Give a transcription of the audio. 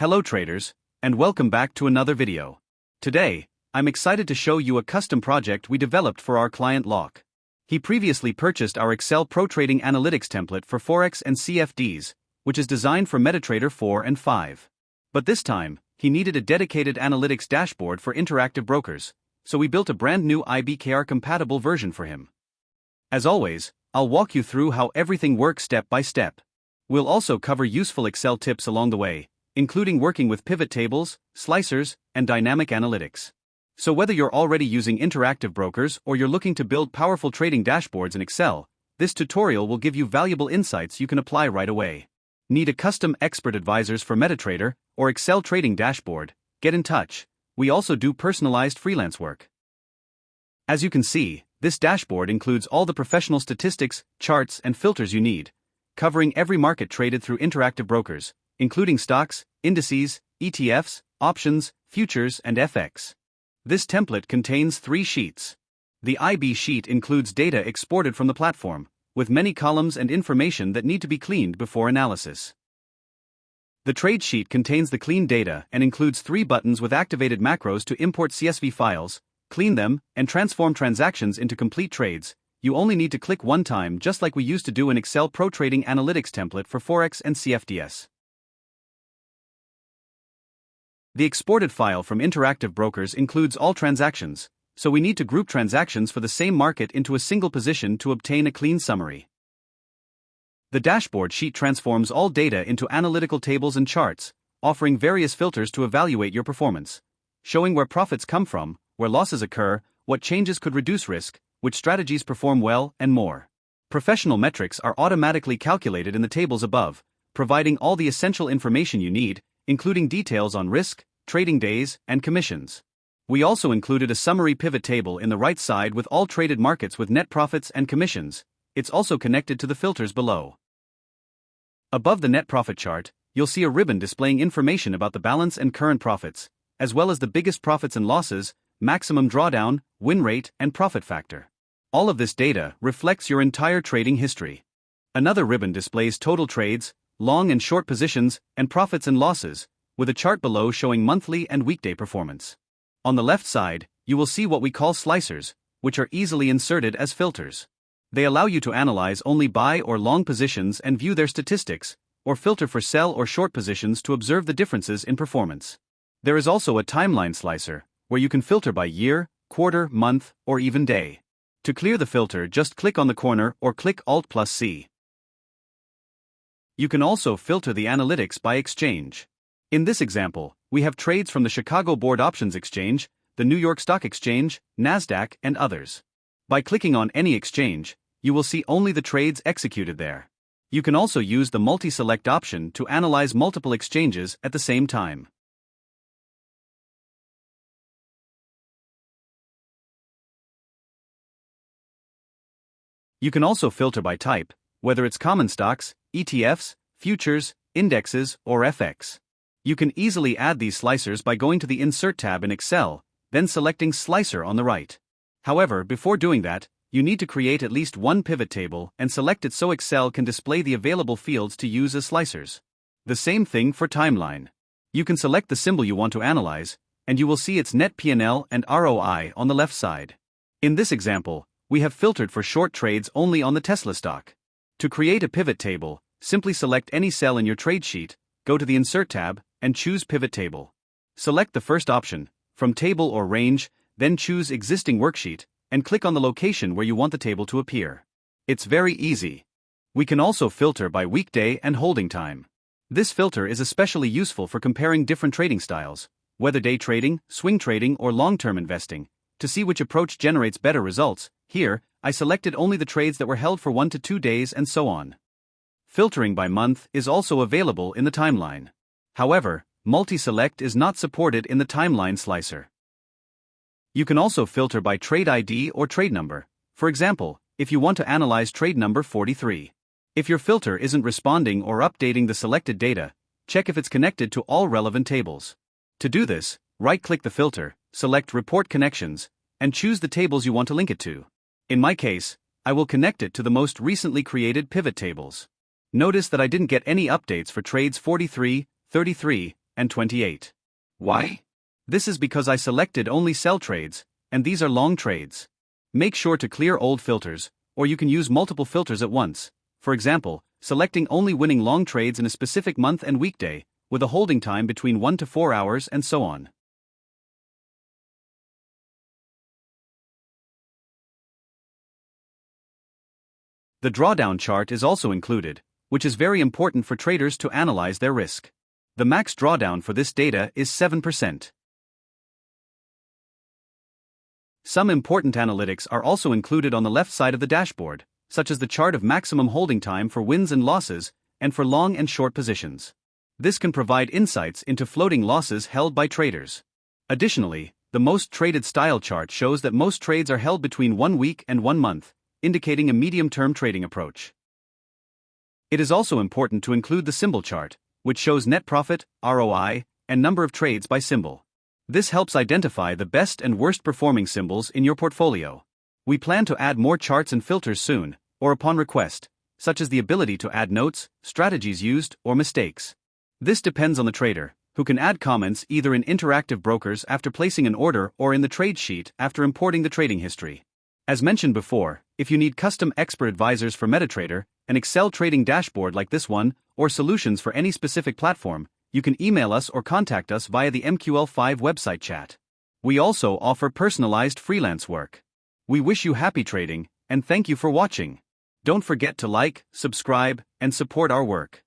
Hello traders, and welcome back to another video. Today, I'm excited to show you a custom project we developed for our client Locke. He previously purchased our Excel ProTrading analytics template for Forex and CFDs, which is designed for MetaTrader 4 and 5. But this time, he needed a dedicated analytics dashboard for interactive brokers, so we built a brand new IBKR compatible version for him. As always, I'll walk you through how everything works step by step. We'll also cover useful Excel tips along the way, including working with pivot tables, slicers, and dynamic analytics. So whether you're already using interactive brokers or you're looking to build powerful trading dashboards in Excel, this tutorial will give you valuable insights you can apply right away. Need a custom expert advisors for MetaTrader or Excel trading dashboard? Get in touch. We also do personalized freelance work. As you can see, this dashboard includes all the professional statistics, charts, and filters you need, covering every market traded through interactive brokers, including stocks, indices, ETFs, options, futures, and FX. This template contains 3 sheets. The IB sheet includes data exported from the platform, with many columns and information that need to be cleaned before analysis. The trade sheet contains the clean data and includes 3 buttons with activated macros to import CSV files, clean them, and transform transactions into complete trades. You only need to click one time, just like we used to do in Excel ProTrading analytics template for Forex and CFDs. The exported file from interactive brokers includes all transactions, so we need to group transactions for the same market into a single position to obtain a clean summary. The dashboard sheet transforms all data into analytical tables and charts, offering various filters to evaluate your performance, showing where profits come from, where losses occur, what changes could reduce risk, which strategies perform well, and more. Professional metrics are automatically calculated in the tables above, providing all the essential information you need, including details on risk, trading days, and commissions. We also included a summary pivot table in the right side with all traded markets with net profits and commissions. It's also connected to the filters below. Above the net profit chart, you'll see a ribbon displaying information about the balance and current profits, as well as the biggest profits and losses, maximum drawdown, win rate, and profit factor. All of this data reflects your entire trading history. Another ribbon displays total trades, long and short positions, and profits and losses, with a chart below showing monthly and weekday performance. On the left side, you will see what we call slicers, which are easily inserted as filters. They allow you to analyze only buy or long positions and view their statistics, or filter for sell or short positions to observe the differences in performance. There is also a timeline slicer, where you can filter by year, quarter, month, or even day. To clear the filter, just click on the corner or click Alt+C. You can also filter the analytics by exchange. In this example, we have trades from the Chicago Board Options Exchange, the New York Stock Exchange, NASDAQ, and others. By clicking on any exchange, you will see only the trades executed there. You can also use the multi-select option to analyze multiple exchanges at the same time. You can also filter by type, whether it's common stocks, ETFs, futures, indexes, or FX. You can easily add these slicers by going to the Insert tab in Excel, then selecting Slicer on the right. However, before doing that, you need to create at least one pivot table and select it so Excel can display the available fields to use as slicers. The same thing for timeline. You can select the symbol you want to analyze, and you will see its net P&L and ROI on the left side. In this example, we have filtered for short trades only on the Tesla stock. To create a pivot table, simply select any cell in your trade sheet, go to the Insert tab, and choose Pivot Table. Select the first option, from Table or Range, then choose Existing Worksheet, and click on the location where you want the table to appear. It's very easy. We can also filter by weekday and holding time. This filter is especially useful for comparing different trading styles, whether day trading, swing trading, or long-term investing, to see which approach generates better results. Here, I selected only the trades that were held for 1 to 2 days and so on. Filtering by month is also available in the timeline. However, multi-select is not supported in the timeline slicer. You can also filter by trade ID or trade number. For example, if you want to analyze trade number 43. If your filter isn't responding or updating the selected data, check if it's connected to all relevant tables. To do this, right-click the filter, select Report Connections, and choose the tables you want to link it to. In my case, I will connect it to the most recently created pivot tables. Notice that I didn't get any updates for trades 43, 33, and 28. Why? This is because I selected only sell trades, and these are long trades. Make sure to clear old filters, or you can use multiple filters at once. For example, selecting only winning long trades in a specific month and weekday, with a holding time between 1 to 4 hours and so on. The drawdown chart is also included, which is very important for traders to analyze their risk. The max drawdown for this data is 7%. Some important analytics are also included on the left side of the dashboard, such as the chart of maximum holding time for wins and losses, and for long and short positions. This can provide insights into floating losses held by traders. Additionally, the most traded style chart shows that most trades are held between 1 week and 1 month, indicating a medium-term trading approach. It is also important to include the symbol chart, which shows net profit, ROI, and number of trades by symbol. This helps identify the best and worst performing symbols in your portfolio. We plan to add more charts and filters soon, or upon request, such as the ability to add notes, strategies used, or mistakes. This depends on the trader, who can add comments either in interactive brokers after placing an order or in the trade sheet after importing the trading history. As mentioned before, if you need custom expert advisors for MetaTrader, an Excel trading dashboard like this one, or solutions for any specific platform, you can email us or contact us via the MQL5 website chat. We also offer personalized freelance work. We wish you happy trading, and thank you for watching. Don't forget to like, subscribe, and support our work.